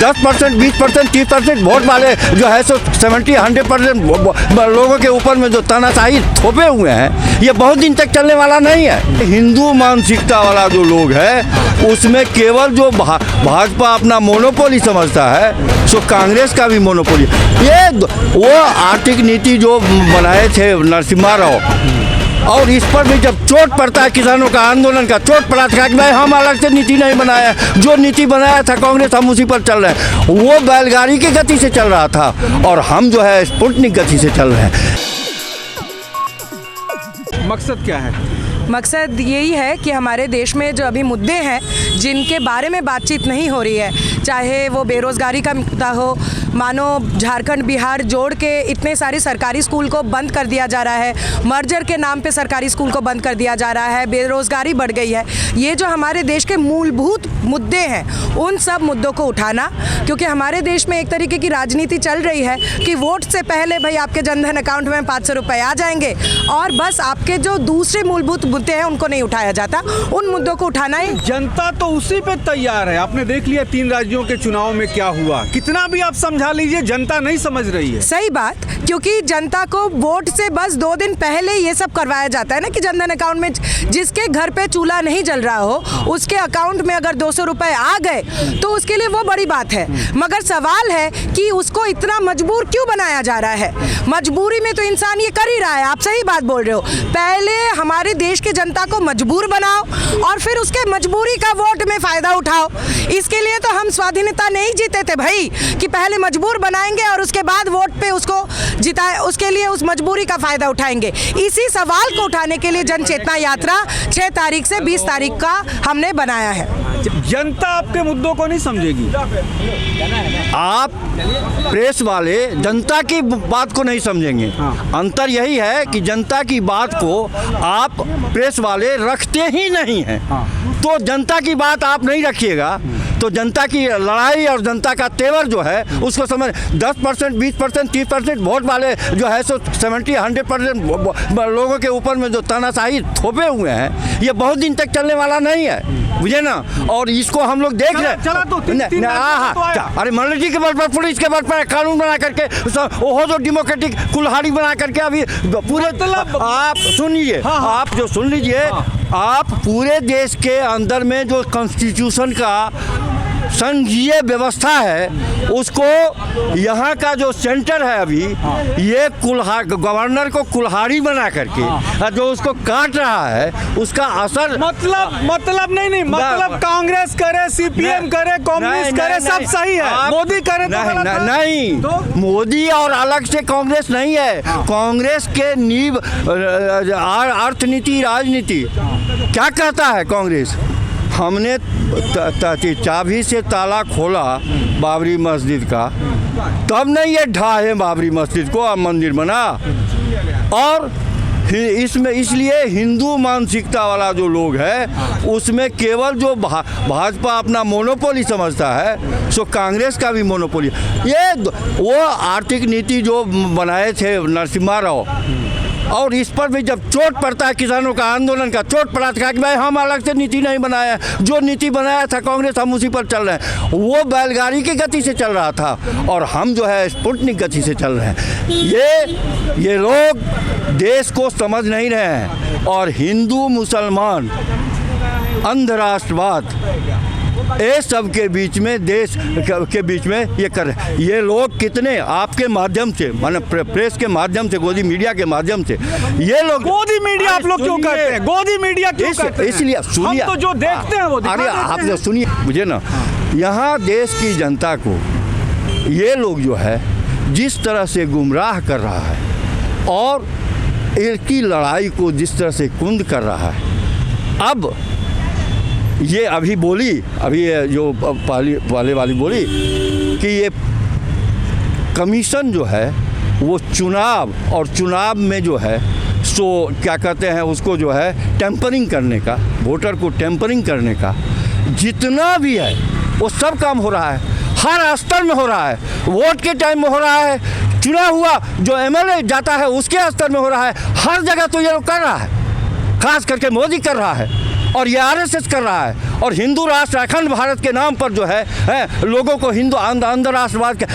10%, 20%, 30% vote वाले जो है सो 70-100% लोगों के ऊपर में जो तानाशाही थोपे हुए हैं, ये बहुत दिन तक चलने वाला नहीं है। हिंदू मानसिकता वाला जो लोग है उसमें केवल जो भाजपा अपना मोनोपोली समझता है, सो कांग्रेस का भी मोनोपोली। ये वो आर्थिक नीति जो बनाए थे नरसिम्हा राव, और इस पर भी जब चोट पड़ता है, किसानों का आंदोलन का चोट पड़ा था कि भाई हम अलग से नीति नहीं बनाया, जो नीति बनाया था कांग्रेस हम उसी पर चल रहे हैं। वो बैलगाड़ी की गति से चल रहा था और हम जो है स्पुतनिक गति से चल रहे हैं। मकसद क्या है? मकसद यही है कि हमारे देश में जो अभी मुद्दे हैं जिनके बारे में बातचीत नहीं हो रही है, चाहे वो बेरोज़गारी का मुद्दा हो, मानो झारखंड बिहार जोड़ के इतने सारे सरकारी स्कूल को बंद कर दिया जा रहा है, मर्जर के नाम पे सरकारी स्कूल को बंद कर दिया जा रहा है, बेरोज़गारी बढ़ गई है। ये जो हमारे देश के मूलभूत मुद्दे हैं उन सब मुद्दों को उठाना, क्योंकि हमारे देश में एक तरीके की राजनीति चल रही है कि वोट से पहले भाई आपके जनधन अकाउंट में 500 रुपये आ जाएंगे और बस आपके जो दूसरे मूलभूत मुद्दे हैं उनको नहीं उठाया जाता। उन मुद्दों को उठाना ही जनता तो उसी पे तैयार है। आपने देख लिया 3 राज्यों के चुनाव में क्या हुआ, कितना भी आप समझा लीजिए जनता नहीं समझ रही है। सही बात, क्योंकि जनता को वोट से बस 2 दिन पहले ये सब करवाया जाता है ना कि जनधन अकाउंट में जिसके घर पे चूल्हा नहीं जल रहा हो उसके अकाउंट में अगर 200 रुपए आ गए तो उसके लिए वो बड़ी बात है। मगर सवाल है कि उसको इतना मजबूर क्यों बनाया जा रहा है? मजबूरी में तो इंसान ये कर ही रहा है। आप सही बात बोल रहे हो। पहले हमारे देश के जनता को मजबूर बनाओ और फिर उसके मजबूरी का वोट में फायदा उठाओ। इसके लिए तो हम स्वाधीनता नहीं जीते थे भाई कि पहले मजबूर बनाएंगे और उसके बाद वोट पे उसको जिताए, उसके लिए उस मजबूरी का फायदा उठाएंगे। इसी सवाल को उठाने के लिए जन चेतना यात्रा 6 तारीख से 20 तारीख का हमने बनाया है। जनता आपके मुद्दों को नहीं समझेगी। आप प्रेस वाले जनता की बात को नहीं समझेंगे। अंतर यही है कि जनता की बात को आप प्रेस वाले रखते ही नहीं हैं। तो जनता की बात आप नहीं रखिएगा तो जनता की लड़ाई और जनता का तेवर जो है उसको समझ 10%, 20%, 30% वोट वाले जो है सो 70-100% लोगों के ऊपर में जो तानाशाही थोपे हुए हैं, ये बहुत दिन तक चलने वाला नहीं है, बुझे ना। और इसको हम लोग देख रहे हैं। अरे मॉडलिटी के बल पर, पुलिस के बल पर कानून बना करके वो जो डेमोक्रेटिक कुल्हाड़ी बना करके अभी पूरे आप सुन लीजिए, आप जो सुन लीजिए, आप पूरे देश के अंदर में जो कॉन्स्टिट्यूशन का संघीय व्यवस्था है उसको यहाँ का जो सेंटर है अभी ये गवर्नर को कुल्हाड़ी बना करके जो उसको काट रहा है उसका असर मतलब नहीं मतलब कांग्रेस करे, सीपीएम करे, कम्युनिस्ट करे, सब सही है। मोदी करे तो नहीं, मोदी और अलग से कांग्रेस नहीं है। कांग्रेस के नींव अर्थनीति, राजनीति क्या कहता है कांग्रेस? हमने चाबी से ताला खोला बाबरी मस्जिद का, तब नहीं ये ढाहे बाबरी मस्जिद को अब मंदिर बना। और इसमें इसलिए हिंदू मानसिकता वाला जो लोग है उसमें केवल जो भाजपा अपना मोनोपोली समझता है, सो कांग्रेस का भी मोनोपोली। ये वो आर्थिक नीति जो बनाए थे नरसिम्हा राव, और इस पर भी जब चोट पड़ता है, किसानों का आंदोलन का चोट पड़ा था कि भाई हम अलग से नीति नहीं बनाया, जो नीति बनाया था कांग्रेस हम उसी पर चल रहे हैं। वो बैलगाड़ी की गति से चल रहा था और हम जो है स्पुतनिक गति से चल रहे हैं। ये लोग देश को समझ नहीं रहे हैं और हिंदू मुसलमान अंधराष्ट्रवाद ये सब के बीच में, देश के बीच में ये कर रहे हैं। ये लोग कितने आपके माध्यम से, माने प्रेस के माध्यम से, गोदी मीडिया के माध्यम से, ये लोग गोदी मीडिया आप लोग क्यों करते हैं? गोदी मीडिया क्यों करते हैं? इसलिए सुनिए, हम तो जो देखते हैं वो अरे आप जो सुनिए मुझे ना, यहाँ देश की जनता को ये लोग जो है जिस तरह से गुमराह कर रहा है और इनकी लड़ाई को जिस तरह से कुंद कर रहा है। अब ये अभी बोली, अभी जो पहले वाली बोली कि ये कमीशन जो है वो चुनाव, और चुनाव में जो है सो क्या कहते हैं उसको जो है टेम्परिंग करने का, वोटर को टेम्परिंग करने का जितना भी है वो सब काम हो रहा है। हर स्तर में हो रहा है, वोट के टाइम में हो रहा है, चुना हुआ जो एमएलए जाता है उसके स्तर में हो रहा है। हर जगह तो ये लोग कर रहा है, खास करके मोदी कर रहा है। और ये आरएसएस कर रहा है। और हिंदू राष्ट्र अखंड भारत के नाम पर जो है लोगों को हिंदू अंध राष्ट्रवाद के